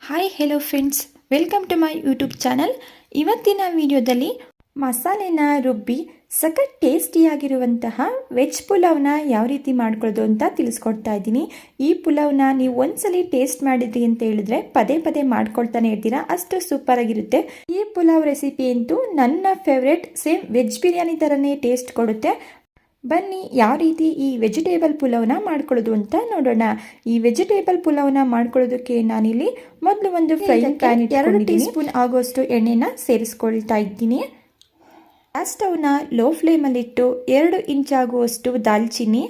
Hi hello friends, welcome to my YouTube channel. ಇವತ್ತಿನ ವಿಡಿಯೋದಲ್ಲಿ ಮಸಾಲೆನ ರುಬ್ಬಿ ಸಖತ್ ಟೇಸ್ಟಿಯಾಗಿರುವಂತಹ ವೆಜ್ ಪುಲಾವ್ನ ಯಾವ ರೀತಿ ಮಾಡ್ಕೊಳ್ಳೋದು ಅಂತ ತಿಳಿಸ್ಕೊಡ್ತಾ ಇದ್ದೀನಿ. ಈ ಪುಲಾವ್ನ ನೀವು ಒಂದ್ಸಲಿ ಟೇಸ್ಟ್ ಮಾಡಿದ್ರಿ ಅಂತ ಹೇಳಿದ್ರೆ ಪದೇ ಪದೇ ಮಾಡ್ಕೊಳ್ತಾನೆ ಇರ್ತೀರಾ, ಅಷ್ಟು ಸೂಪರ್ ಆಗಿರುತ್ತೆ. ಈ ಪುಲಾವ್ ರೆಸಿಪಿ ಅಂತೂ ನನ್ನ ಫೇವ್ರೆಟ್, ಸೇಮ್ ವೆಜ್ ಬಿರಿಯಾನಿ ಥರನೇ ಟೇಸ್ಟ್ ಕೊಡುತ್ತೆ. ಬನ್ನಿ ಯಾವ ರೀತಿ ಈ ವೆಜಿಟೇಬಲ್ ಪುಲಾವ್ನ ಮಾಡ್ಕೊಳ್ಳೋದು ಅಂತ ನೋಡೋಣ. ಈ ವೆಜಿಟೇಬಲ್ ಪುಲಾವ್ನ ಮಾಡ್ಕೊಳ್ಳೋದಕ್ಕೆ ನಾನಿಲ್ಲಿ ಮೊದಲು ಒಂದು ಫ್ರೈಯಿಂಗ್ ಪ್ಯಾನ್ 2 ಟೀ ಸ್ಪೂನ್ ಆಗೋಷ್ಟು ಎಣ್ಣೆನ ಸೇರಿಸ್ಕೊಳ್ತಾ ಇದ್ದೀನಿ. ಗ್ಯಾಸ್ ಸ್ಟವ್ನ ಲೋ ಫ್ಲೇಮಲ್ಲಿಟ್ಟು 2 ಇಂಚ್ ಆಗುವಷ್ಟು ದಾಲ್ಚಿನ್ನಿ,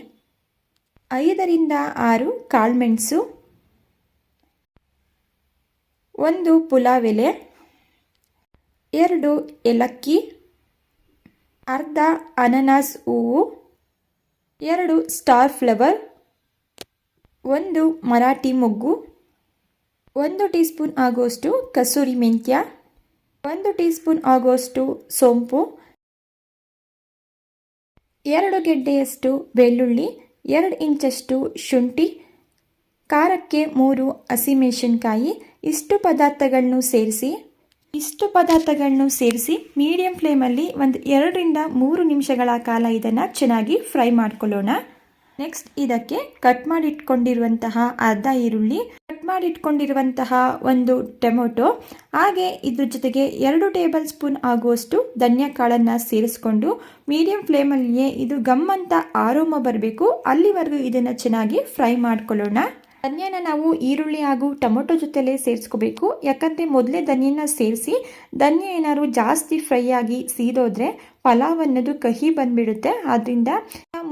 5 ರಿಂದ 6 ಕಾಳುಮೆಣಸು, 1 ಪುಲಾವ್ ಎಲೆ, 2 ಏಲಕ್ಕಿ, ಅರ್ಧ ಅನಾನಸ್ ಹೂವು, 2 ಸ್ಟಾರ್ ಫ್ಲವರ್, 1 ಮರಾಠಿ ಮೊಗ್ಗು, 1 ಟೀ ಸ್ಪೂನ್ ಆಗುವಷ್ಟು ಕಸೂರಿ ಮೆಂತ್ಯ, 1 ಟೀ ಸ್ಪೂನ್ ಆಗುವಷ್ಟು ಸೋಂಪು, 2 ಗೆಡ್ಡೆಯಷ್ಟು ಬೆಳ್ಳುಳ್ಳಿ, 2 ಇಂಚಷ್ಟು ಶುಂಠಿ, ಖಾರಕ್ಕೆ 3 ಹಸಿಮೆಣಸಿನಕಾಯಿ. ಇಷ್ಟು ಪದಾರ್ಥಗಳನ್ನು ಸೇರಿಸಿ ಮೀಡಿಯಂ ಫ್ಲೇಮಲ್ಲಿ ಒಂದು 2 ರಿಂದ 3 ನಿಮಿಷಗಳ ಕಾಲ ಇದನ್ನು ಚೆನ್ನಾಗಿ ಫ್ರೈ ಮಾಡ್ಕೊಳ್ಳೋಣ. ನೆಕ್ಸ್ಟ್ ಇದಕ್ಕೆ ಕಟ್ ಮಾಡಿಟ್ಕೊಂಡಿರುವಂತಹ ಅರ್ಧ ಈರುಳ್ಳಿ, ಕಟ್ ಮಾಡಿಟ್ಕೊಂಡಿರುವಂತಹ 1 ಟೊಮೆಟೊ, ಹಾಗೆ ಇದ್ರ ಜೊತೆಗೆ 2 ಟೇಬಲ್ ಸ್ಪೂನ್ ಆಗುವಷ್ಟು ಧನಿಯಾ ಕಾಳನ್ನು ಸೇರಿಸ್ಕೊಂಡು ಮೀಡಿಯಂ ಫ್ಲೇಮಲ್ಲಿಯೇ ಇದು ಗಮ್ಮಂತ ಆರೋಮ ಬರಬೇಕು, ಅಲ್ಲಿವರೆಗೂ ಇದನ್ನು ಚೆನ್ನಾಗಿ ಫ್ರೈ ಮಾಡ್ಕೊಳ್ಳೋಣ. ಧನಿಯಾನ ನಾವು ಈರುಳ್ಳಿ ಹಾಗೂ ಟೊಮೊಟೊ ಜೊತೆಲೇ ಸೇರಿಸ್ಕೋಬೇಕು, ಯಾಕಂದರೆ ಮೊದಲೇ ಧನಿಯನ್ನ ಸೇರಿಸಿ ಧನಿಯಾ ಏನಾದ್ರು ಜಾಸ್ತಿ ಫ್ರೈ ಆಗಿ ಸೀದೋದ್ರೆ ಪಲಾವ್ ಅನ್ನೋದು ಕಹಿ ಬಂದ್ಬಿಡುತ್ತೆ. ಆದ್ದರಿಂದ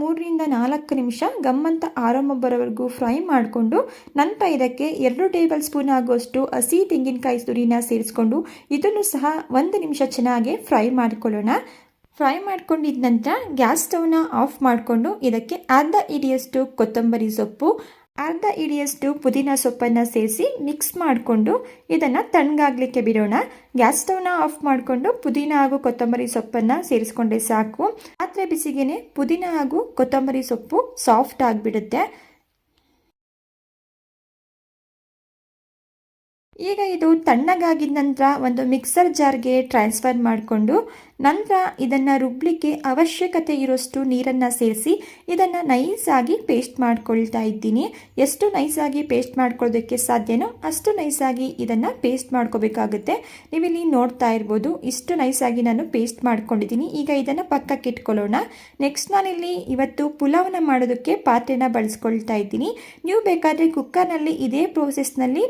3 ರಿಂದ 4 ನಿಮಿಷ ಗಮ್ಮಂತ ಆರೋಮ ಬರೋವರೆಗೂ ಫ್ರೈ ಮಾಡಿಕೊಂಡು ನಂತರ ಇದಕ್ಕೆ 2 ಟೇಬಲ್ ಸ್ಪೂನ್ ಆಗುವಷ್ಟು ಹಸಿ ತೆಂಗಿನಕಾಯಿ ತುರಿನ ಸೇರಿಸ್ಕೊಂಡು ಇದನ್ನು ಸಹ 1 ನಿಮಿಷ ಚೆನ್ನಾಗಿ ಫ್ರೈ ಮಾಡ್ಕೊಳ್ಳೋಣ. ಫ್ರೈ ಮಾಡ್ಕೊಂಡಿದ ನಂತರ ಗ್ಯಾಸ್ ಸ್ಟವ್ನ ಆಫ್ ಮಾಡಿಕೊಂಡು ಇದಕ್ಕೆ ಅರ್ಧ ಹಿಡಿಯಷ್ಟು ಕೊತ್ತಂಬರಿ ಸೊಪ್ಪು, ಅರ್ಧ ಹಿಡಿಯಷ್ಟು ಪುದೀನ ಸೊಪ್ಪನ್ನು ಸೇರಿಸಿ ಮಿಕ್ಸ್ ಮಾಡಿಕೊಂಡು ಇದನ್ನು ತಣ್ಣಗಾಗಲಿಕ್ಕೆ ಬಿಡೋಣ. ಗ್ಯಾಸ್ ಸ್ಟವ್ನ ಆಫ್ ಮಾಡಿಕೊಂಡು ಪುದೀನ ಹಾಗೂ ಕೊತ್ತಂಬರಿ ಸೊಪ್ಪನ್ನು ಸೇರಿಸ್ಕೊಂಡ್ರೆ ಸಾಕು. ಪಾತ್ರೆ ಬಿಸಿಗೆನೆ ಪುದೀನ ಹಾಗೂ ಕೊತ್ತಂಬರಿ ಸೊಪ್ಪು ಸಾಫ್ಟ್ ಆಗಿಬಿಡುತ್ತೆ. ಈಗ ಇದು ತಣ್ಣಗಾಗಿದ ನಂತರ ಒಂದು ಮಿಕ್ಸರ್ ಜಾರ್ಗೆ ಟ್ರಾನ್ಸ್ಫರ್ ಮಾಡಿಕೊಂಡು ನಂತರ ಇದನ್ನು ರುಬ್ಬಲಿಕ್ಕೆ ಅವಶ್ಯಕತೆ ಇರೋಷ್ಟು ನೀರನ್ನು ಸೇರಿಸಿ ಇದನ್ನು ನೈಸಾಗಿ ಪೇಸ್ಟ್ ಮಾಡ್ಕೊಳ್ತಾ ಇದ್ದೀನಿ. ಎಷ್ಟು ನೈಸಾಗಿ ಪೇಸ್ಟ್ ಮಾಡ್ಕೊಳ್ಳೋದಕ್ಕೆ ಸಾಧ್ಯನೋ ಅಷ್ಟು ನೈಸಾಗಿ ಇದನ್ನು ಪೇಸ್ಟ್ ಮಾಡ್ಕೋಬೇಕಾಗುತ್ತೆ. ನೀವಿಲ್ಲಿ ನೋಡ್ತಾ ಇರ್ಬೋದು, ಇಷ್ಟು ನೈಸಾಗಿ ನಾನು ಪೇಸ್ಟ್ ಮಾಡ್ಕೊಂಡಿದ್ದೀನಿ. ಈಗ ಇದನ್ನು ಪಕ್ಕಕ್ಕೆ ಇಟ್ಕೊಳ್ಳೋಣ. ನೆಕ್ಸ್ಟ್ ನಾನಿಲ್ಲಿ ಇವತ್ತು ಪುಲಾವ್ನ ಮಾಡೋದಕ್ಕೆ ಪಾತ್ರೆನ ಬಳಸ್ಕೊಳ್ತಾ ಇದ್ದೀನಿ. ನೀವು ಬೇಕಾದರೆ ಕುಕ್ಕರ್ನಲ್ಲಿ ಇದೇ ಪ್ರೋಸೆಸ್ನಲ್ಲಿ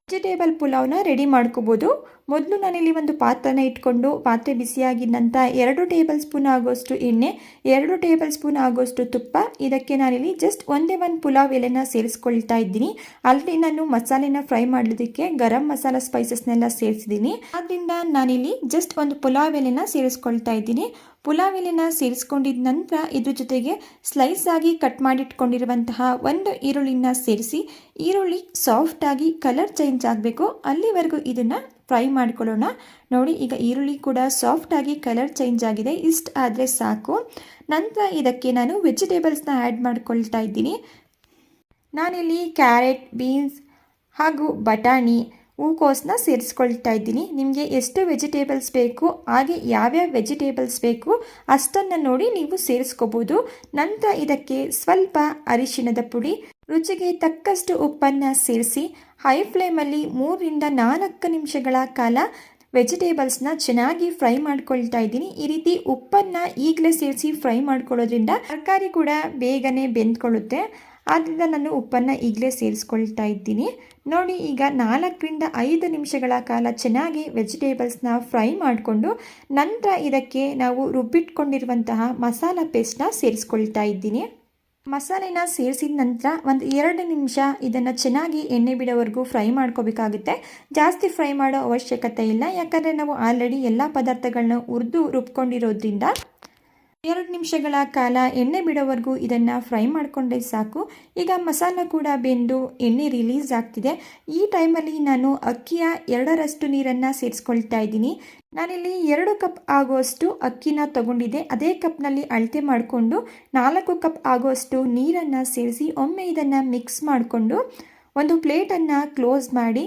ವೆಜಿಟೇಬಲ್ ಪುಲಾವ್ನ ರೆಡಿ ಮಾಡ್ಕೋಬೋದು. ಮೊದಲು ನಾನಿಲ್ಲಿ ಒಂದು ಪಾತ್ರನ ಇಟ್ಕೊಂಡು ಪಾತ್ರೆ ಬಿಸಿಯಾಗಿದ ನಂತರ 2 ಟೇಬಲ್ ಸ್ಪೂನ್ ಆಗೋಷ್ಟು ಎಣ್ಣೆ, 2 ಟೇಬಲ್ ಸ್ಪೂನ್ ಆಗೋಷ್ಟು ತುಪ್ಪ, ಇದಕ್ಕೆ ನಾನಿಲ್ಲಿ ಜಸ್ಟ್ ಒಂದೇ ಒಂದು ಪುಲಾವ್ ಎಲೆನ ಸೇರಿಸ್ಕೊಳ್ತಾ ಇದ್ದೀನಿ. ಆಲ್ರೆಡಿ ನಾನು ಮಸಾಲೆನ ಫ್ರೈ ಮಾಡೋದಕ್ಕೆ ಗರಂ ಮಸಾಲ ಸ್ಪೈಸಸ್ನೆಲ್ಲ ಸೇರಿಸಿದ್ದೀನಿ. ಆದ್ದರಿಂದ ನಾನಿಲ್ಲಿ ಜಸ್ಟ್ ಒಂದು ಪುಲಾವ್ ಎಲೆನ ಸೇರಿಸ್ಕೊಳ್ತಾ ಇದ್ದೀನಿ. ಪುಲಾವ್ ಎಲೆನ ಸೇರಿಸ್ಕೊಂಡಿದ ನಂತರ ಇದ್ರ ಜೊತೆಗೆ ಸ್ಲೈಸ್ ಆಗಿ ಕಟ್ ಮಾಡಿಟ್ಕೊಂಡಿರುವಂತಹ 1 ಈರುಳ್ಳಿನ ಸೇರಿಸಿ ಈರುಳ್ಳಿ ಸಾಫ್ಟಾಗಿ ಕಲರ್ ಚೇಂಜ್ ಆಗಬೇಕು, ಅಲ್ಲಿವರೆಗೂ ಇದನ್ನು ಫ್ರೈ ಮಾಡ್ಕೊಳ್ಳೋಣ. ನೋಡಿ, ಈಗ ಈರುಳ್ಳಿ ಕೂಡ ಸಾಫ್ಟಾಗಿ ಕಲರ್ ಚೇಂಜ್ ಆಗಿದೆ. ಇಷ್ಟು ಆದರೆ ಸಾಕು. ನಂತರ ಇದಕ್ಕೆ ನಾನು ವೆಜಿಟೇಬಲ್ಸ್ನ ಆ್ಯಡ್ ಮಾಡ್ಕೊಳ್ತಾ ಇದ್ದೀನಿ. ನಾನಿಲ್ಲಿ ಕ್ಯಾರೆಟ್, ಬೀನ್ಸ್ ಹಾಗೂ ಬಟಾಣಿ, ಹೂಕೋಸನ್ನ ಸೇರಿಸ್ಕೊಳ್ತಾ ಇದ್ದೀನಿ. ನಿಮಗೆ ಎಷ್ಟು ವೆಜಿಟೇಬಲ್ಸ್ ಬೇಕು ಹಾಗೆ ಯಾವ್ಯಾವ ವೆಜಿಟೇಬಲ್ಸ್ ಬೇಕು ಅಷ್ಟನ್ನು ನೋಡಿ ನೀವು ಸೇರಿಸ್ಕೋಬೋದು. ನಂತರ ಇದಕ್ಕೆ ಸ್ವಲ್ಪ ಅರಿಶಿಣದ ಪುಡಿ, ರುಚಿಗೆ ತಕ್ಕಷ್ಟು ಉಪ್ಪನ್ನು ಸೇರಿಸಿ ಹೈ ಫ್ಲೇಮಲ್ಲಿ 3 ರಿಂದ 4 ನಿಮಿಷಗಳ ಕಾಲ ವೆಜಿಟೇಬಲ್ಸ್ನ ಚೆನ್ನಾಗಿ ಫ್ರೈ ಮಾಡ್ಕೊಳ್ತಾ ಇದ್ದೀನಿ. ಈ ರೀತಿ ಉಪ್ಪನ್ನು ಈಗಲೇ ಸೇರಿಸಿ ಫ್ರೈ ಮಾಡ್ಕೊಳ್ಳೋದ್ರಿಂದ ತರಕಾರಿ ಕೂಡ ಬೇಗನೆ ಬೆಂದ್ಕೊಳ್ಳುತ್ತೆ. ಆದ್ದರಿಂದ ನಾನು ಉಪ್ಪನ್ನು ಈಗಲೇ ಸೇರಿಸ್ಕೊಳ್ತಾ ಇದ್ದೀನಿ. ನೋಡಿ, ಈಗ 4 ರಿಂದ 5 ನಿಮಿಷಗಳ ಕಾಲ ಚೆನ್ನಾಗಿ ವೆಜಿಟೇಬಲ್ಸ್ನ ಫ್ರೈ ಮಾಡಿಕೊಂಡು ನಂತರ ಇದಕ್ಕೆ ನಾವು ರುಬ್ಬಿಟ್ಕೊಂಡಿರುವಂತಹ ಮಸಾಲ ಪೇಸ್ಟ್ನ ಸೇರಿಸ್ಕೊಳ್ತಾ ಇದ್ದೀನಿ. ಮಸಾಲೆನ ಸೇರಿಸಿದ ನಂತರ ಒಂದು 2 ನಿಮಿಷ ಇದನ್ನು ಚೆನ್ನಾಗಿ ಎಣ್ಣೆ ಬಿಡೋವರೆಗೂ ಫ್ರೈ ಮಾಡ್ಕೋಬೇಕಾಗುತ್ತೆ. ಜಾಸ್ತಿ ಫ್ರೈ ಮಾಡೋ ಅವಶ್ಯಕತೆ ಇಲ್ಲ, ಯಾಕಂದರೆ ನಾವು ಆಲ್ರೆಡಿ ಎಲ್ಲ ಪದಾರ್ಥಗಳನ್ನ ಹುರಿದು ರುಬ್ಕೊಂಡಿರೋದ್ರಿಂದ 2 ನಿಮಿಷಗಳ ಕಾಲ ಎಣ್ಣೆ ಬಿಡೋವರೆಗೂ ಇದನ್ನು ಫ್ರೈ ಮಾಡಿಕೊಂಡ್ರೆ ಸಾಕು. ಈಗ ಮಸಾಲ ಕೂಡ ಬೆಂದು ಎಣ್ಣೆ ರಿಲೀಸ್ ಆಗ್ತಿದೆ. ಈ ಟೈಮಲ್ಲಿ ನಾನು ಅಕ್ಕಿಯ 2ರಷ್ಟು ನೀರನ್ನು ಸೇರಿಸ್ಕೊಳ್ತಾ ಇದ್ದೀನಿ. ನಾನಿಲ್ಲಿ 2 ಕಪ್ ಆಗುವಷ್ಟು ಅಕ್ಕಿನ ತಗೊಂಡಿದ್ದೆ. ಅದೇ ಕಪ್ನಲ್ಲಿ ಅಳತೆ ಮಾಡಿಕೊಂಡು 4 ಕಪ್ ಆಗುವಷ್ಟು ನೀರನ್ನು ಸೇರಿಸಿ ಒಮ್ಮೆ ಇದನ್ನು ಮಿಕ್ಸ್ ಮಾಡಿಕೊಂಡು ಒಂದು ಪ್ಲೇಟನ್ನು ಕ್ಲೋಸ್ ಮಾಡಿ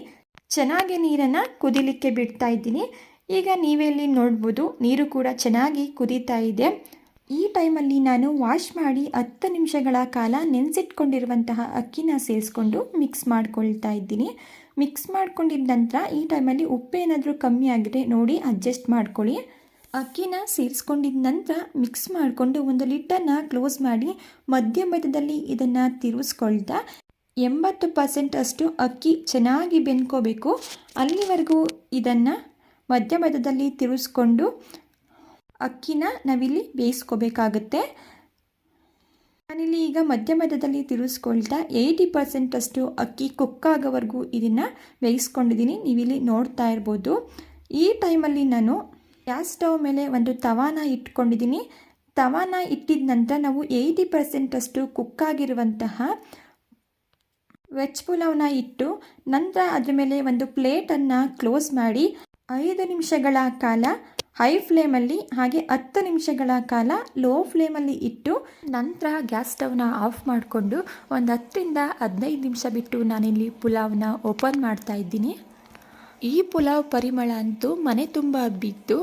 ಚೆನ್ನಾಗಿ ನೀರನ್ನು ಕುದಿಲಿಕ್ಕೆ ಬಿಡ್ತಾ ಇದ್ದೀನಿ. ಈಗ ನೀವೇ ಇಲ್ಲಿ ನೋಡ್ಬೋದು, ನೀರು ಕೂಡ ಚೆನ್ನಾಗಿ ಕುದೀತಾ ಇದೆ. ಈ ಟೈಮಲ್ಲಿ ನಾನು ವಾಶ್ ಮಾಡಿ 10 ನಿಮಿಷಗಳ ಕಾಲ ನೆನೆಸಿಟ್ಕೊಂಡಿರುವಂತಹ ಅಕ್ಕಿನ ಸೇರಿಸ್ಕೊಂಡು ಮಿಕ್ಸ್ ಮಾಡ್ಕೊಳ್ತಾ ಇದ್ದೀನಿ. ಮಿಕ್ಸ್ ಮಾಡ್ಕೊಂಡಿದ್ದ ನಂತರ ಈ ಟೈಮಲ್ಲಿ ಉಪ್ಪೇನಾದರೂ ಕಮ್ಮಿ ಆಗಿದ್ರೆ ನೋಡಿ ಅಡ್ಜಸ್ಟ್ ಮಾಡ್ಕೊಳ್ಳಿ. ಅಕ್ಕಿನ ಸೇರಿಸ್ಕೊಂಡಿದ್ದ ನಂತರ ಮಿಕ್ಸ್ ಮಾಡಿಕೊಂಡು ಒಂದು ಲಿಡ್ಡನ್ನು ಕ್ಲೋಸ್ ಮಾಡಿ ಮಧ್ಯದಲ್ಲಿ ಇದನ್ನು ತಿರುಗಿಸ್ಕೊಳ್ತಾ 80% ಅಷ್ಟು ಅಕ್ಕಿ ಚೆನ್ನಾಗಿ ಬೆಂದ್ಕೋಬೇಕು. ಅಲ್ಲಿವರೆಗೂ ಇದನ್ನು ಮಧ್ಯದಲ್ಲಿ ತಿರುಗಿಸ್ಕೊಂಡು ಅಕ್ಕಿನ ನಾವಿಲ್ಲಿ ಬೇಯಿಸ್ಕೋಬೇಕಾಗುತ್ತೆ. ನಾನಿಲ್ಲಿ ಈಗ ಮಧ್ಯದಲ್ಲಿ ತಿರುಗಿಸ್ಕೊಳ್ತಾ 80% ಅಷ್ಟು ಅಕ್ಕಿ ಕುಕ್ ಆಗೋವರೆಗೂ ಇದನ್ನು ಬೇಯಿಸ್ಕೊಂಡಿದ್ದೀನಿ. ನೀವಿಲ್ಲಿ ನೋಡ್ತಾ ಇರ್ಬೋದು. ಈ ಟೈಮಲ್ಲಿ ನಾನು ಗ್ಯಾಸ್ ಸ್ಟವ್ ಮೇಲೆ ಒಂದು ತವಾನ ಇಟ್ಕೊಂಡಿದ್ದೀನಿ. ತವಾನ ಇಟ್ಟಿದ ನಂತರ ನಾವು 80% ಅಷ್ಟು ಕುಕ್ಕಾಗಿರುವಂತಹ ವೆಜ್ ಪುಲಾವ್ನ ಇಟ್ಟು ನಂತರ ಅದ್ರ ಮೇಲೆ ಒಂದು ಪ್ಲೇಟನ್ನು ಕ್ಲೋಸ್ ಮಾಡಿ 5 ನಿಮಿಷಗಳ ಕಾಲ ಹೈ ಫ್ಲೇಮಲ್ಲಿ ಹಾಗೆ 10 ನಿಮಿಷಗಳ ಕಾಲ ಲೋ ಫ್ಲೇಮಲ್ಲಿ ಇಟ್ಟು ನಂತರ ಗ್ಯಾಸ್ ಸ್ಟವ್ನ ಆಫ್ ಮಾಡಿಕೊಂಡು ಒಂದು 10ರಿಂದ 15 ನಿಮಿಷ ಬಿಟ್ಟು ನಾನಿಲ್ಲಿ ಪುಲಾವ್ನ ಓಪನ್ ಮಾಡ್ತಾ ಇದ್ದೀನಿ. ಈ ಪುಲಾವ್ ಪರಿಮಳ ಅಂತೂ ಮನೆ ತುಂಬ ಹಬ್ಬಿತ್ತು.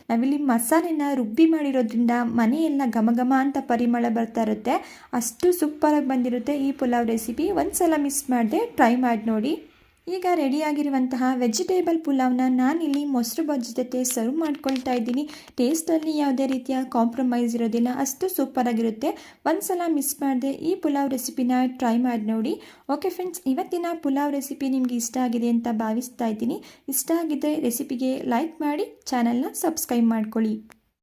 ನಾವಿಲ್ಲಿ ಮಸಾಲೆನ ರುಬ್ಬಿ ಮಾಡಿರೋದ್ರಿಂದ ಮನೆಯೆಲ್ಲ ಘಮ ಅಂತ ಪರಿಮಳ ಬರ್ತಾ ಇರುತ್ತೆ. ಅಷ್ಟು ಸೂಪರಾಗಿ ಬಂದಿರುತ್ತೆ ಈ ಪುಲಾವ್ ರೆಸಿಪಿ. ಒಂದು ಸಲ ಮಿಸ್ ಮಾಡದೆ ಟ್ರೈ ಮಾಡಿ ನೋಡಿ. ಈಗ ರೆಡಿಯಾಗಿರುವಂತಹ ವೆಜಿಟೇಬಲ್ ಪುಲಾವ್ನ ನಾನಿಲ್ಲಿ ಮೊಸರು ಬಜ್ಜಿ ಜೊತೆ ಸರ್ವ್ ಮಾಡ್ಕೊಳ್ತಾ ಇದ್ದೀನಿ. ಟೇಸ್ಟಲ್ಲಿ ಯಾವುದೇ ರೀತಿಯ ಕಾಂಪ್ರಮೈಸ್ ಇರೋದಿಲ್ಲ, ಅಷ್ಟು ಸೂಪರಾಗಿರುತ್ತೆ. ಒಂದು ಸಲ ಮಿಸ್ ಮಾಡದೆ ಈ ಪುಲಾವ್ ರೆಸಿಪಿನ ಟ್ರೈ ಮಾಡಿ ನೋಡಿ. ಓಕೆ ಫ್ರೆಂಡ್ಸ್, ಇವತ್ತಿನ ಪುಲಾವ್ ರೆಸಿಪಿ ನಿಮಗೆ ಇಷ್ಟ ಆಗಿದೆ ಅಂತ ಭಾವಿಸ್ತಾ ಇದ್ದೀನಿ. ಇಷ್ಟ ಆಗಿದ್ದರೆ ರೆಸಿಪಿಗೆ ಲೈಕ್ ಮಾಡಿ, ಚಾನಲ್ನ ಸಬ್ಸ್ಕ್ರೈಬ್ ಮಾಡ್ಕೊಳ್ಳಿ.